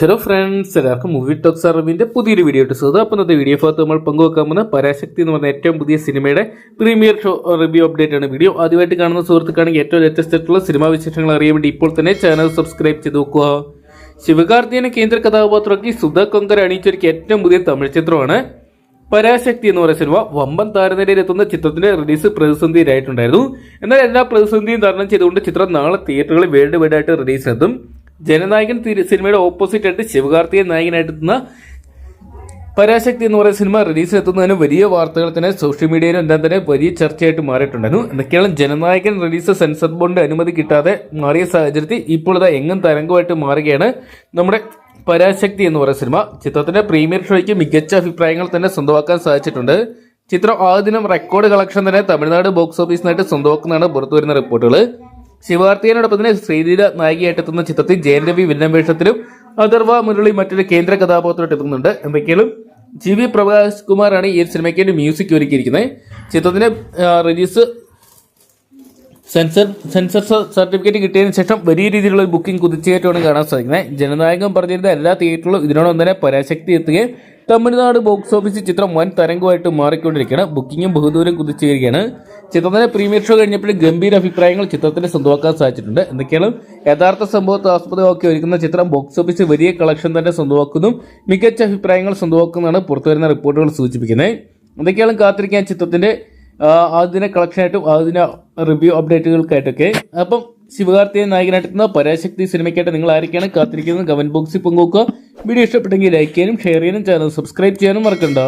Hello friends, എല്ലാവർക്കും movie talks അറിവിന്റെ പുതിയൊരു വീഡിയോ ഇട്ട് സുഖം. അപ്പം ഇന്നത്തെ വീഡിയോ ഭാഗത്ത് നമ്മൾ പങ്കുവെക്കാൻ പോകുന്ന പരാശക്തി എന്ന് പറഞ്ഞ ഏറ്റവും പുതിയ സിനിമയുടെ പ്രീമിയർ ഷോ റിവ്യൂ അപ്ഡേറ്റ് ആണ്. വീഡിയോ ആദ്യമായിട്ട് കാണുന്ന സുഹൃത്തുക്കാണെങ്കിൽ ഏറ്റവും വ്യത്യസ്തമായിട്ടുള്ള സിനിമാ വിശേഷങ്ങൾ അറിയാൻ വേണ്ടി ഇപ്പോൾ തന്നെ ചാനൽ സബ്സ്ക്രൈബ് ചെയ്ത് നോക്കുക. ശിവകാർത്തികനെ കേന്ദ്ര കഥാപാത്രമാക്കി സുധ കൊങ്കർ അണിയിച്ചൊരുക്കിയ ഏറ്റവും പുതിയ തമിഴ് ചിത്രമാണ് പരാശക്തി എന്ന് പറയുന്ന സിനിമ. വമ്പൻ താരനിരയിൽ എത്തുന്ന ചിത്രത്തിന്റെ റിലീസ് പ്രതിസന്ധിയിലായിട്ടുണ്ടായിരുന്നു. എന്നാൽ എല്ലാ പ്രതിസന്ധിയും തരണം ചെയ്തുകൊണ്ട് ചിത്രം നാളെ തിയേറ്ററുകളിൽ വേൾഡ് വൈഡ് ആയിട്ട് റിലീസിനെത്തും. ജനനായകൻ സിനിമയുടെ ഓപ്പോസിറ്റ് ആയിട്ട് ശിവകാർത്തികൻ നായകനായിട്ടെത്തുന്ന പരാശക്തി എന്ന് പറയുന്ന സിനിമ റിലീസിലെത്തുന്നതിന് വലിയ വാർത്തകൾ തന്നെ സോഷ്യൽ മീഡിയയിലും എല്ലാം തന്നെ വലിയ ചർച്ചയായിട്ട് മാറിയിട്ടുണ്ടായിരുന്നു. എന്തൊക്കെയാണ് ജനനായകൻ റിലീസ് സെൻസർ ബോർഡിന്റെ അനുമതി കിട്ടാതെ മാറിയ സാഹചര്യത്തിൽ ഇപ്പോൾ ഇത് എങ്ങും തരംഗമായിട്ട് മാറുകയാണ് നമ്മുടെ പരാശക്തി എന്ന് പറയുന്ന സിനിമ. ചിത്രത്തിന്റെ പ്രീമിയർ ഷോയ്ക്ക് മികച്ച അഭിപ്രായങ്ങൾ തന്നെ സ്വന്തമാക്കാൻ സാധിച്ചിട്ടുണ്ട്. ചിത്രം ആദ്യ ദിനം റെക്കോർഡ് കളക്ഷൻ തന്നെ തമിഴ്നാട് ബോക്സ് ഓഫീസിനായിട്ട് സ്വന്തമാക്കുന്നതാണ് പുറത്തുവരുന്ന റിപ്പോർട്ടുകൾ. ശിവകാർത്തികനോടൊപ്പം തന്നെ ശ്രീലീല നായികയായിട്ടെത്തുന്ന ചിത്രത്തിൽ ജയൻ രവി വില്ലൻ വേഷത്തിലും അഥർവ മുരളി മറ്റൊരു കേന്ദ്ര കഥാപാത്രമായിട്ട് എത്തുന്നുണ്ട്. എന്തൊക്കെയാലും GV പ്രകാശ് കുമാറാണ് ഈ സിനിമയ്ക്ക് വേണ്ടി മ്യൂസിക് ഒരുക്കിയിരിക്കുന്നത്. ചിത്രത്തിന്റെ റിലീസ് സെൻസർ സർട്ടിഫിക്കറ്റ് കിട്ടിയതിനു ശേഷം വലിയ രീതിയിലുള്ള ബുക്കിംഗ് കുതിച്ചുകയറ്റമാണ് കാണാൻ സാധിക്കുന്നത്. ജനനായകൻ പറഞ്ഞിരുന്ന എല്ലാ തിയേറ്ററുകളും ഇതിനോടൊപ്പം തന്നെ പരാശക്തി എത്തുകയും തമിഴ്നാട് ബോക്സ് ഓഫീസിൽ ചിത്രം വൻ തരംഗമായിട്ട് മാറിക്കൊണ്ടിരിക്കുകയാണ്. ബുക്കിങ്ങും ബഹുദൂരം കുതിച്ചുകയറുകയാണ്. ചിത്രത്തിന്റെ പ്രീമിയർ ഷോ കഴിഞ്ഞപ്പോൾ ഗംഭീര അഭിപ്രായങ്ങൾ ചിത്രത്തിന് സ്വന്തമാക്കാൻ സാധിച്ചിട്ടുണ്ട്. എന്തൊക്കെയാണ് യഥാർത്ഥ സംഭവത്തെ ആസ്പദമാക്കി ഒരുക്കുന്ന ചിത്രം ബോക്സ് ഓഫീസിൽ വലിയ കളക്ഷൻ തന്നെ സ്വന്തമാക്കുന്നു, മികച്ച അഭിപ്രായങ്ങൾ സ്വന്തമാക്കുന്നതാണ് പുറത്തുവരുന്ന റിപ്പോർട്ടുകൾ സൂചിപ്പിക്കുന്നത്. എന്തൊക്കെയാണ് കാത്തിരിക്കാൻ ചിത്രത്തിന്റെ ആദ്യ കളക്ഷനായിട്ടും ആദ്യ റിവ്യൂ അപ്ഡേറ്റുകൾക്കായിട്ടൊക്കെ. അപ്പം ശിവകാർത്തികൻ നായകനായിട്ടെത്തുന്ന പരാശക്തി സിനിമയ്ക്കായിട്ട് നിങ്ങൾ ആരൊക്കെയാണ് കാത്തിരിക്കുന്നത് കമന്റ് ബോക്സിൽ പങ്കുവെക്കുക. വീഡിയോ ഇഷ്ടപ്പെട്ടെങ്കിൽ ലൈക്ക് ചെയ്യാനും ഷെയർ ചെയ്യാനും ചാനൽ സബ്സ്ക്രൈബ് ചെയ്യാനും മറക്കണ്ട.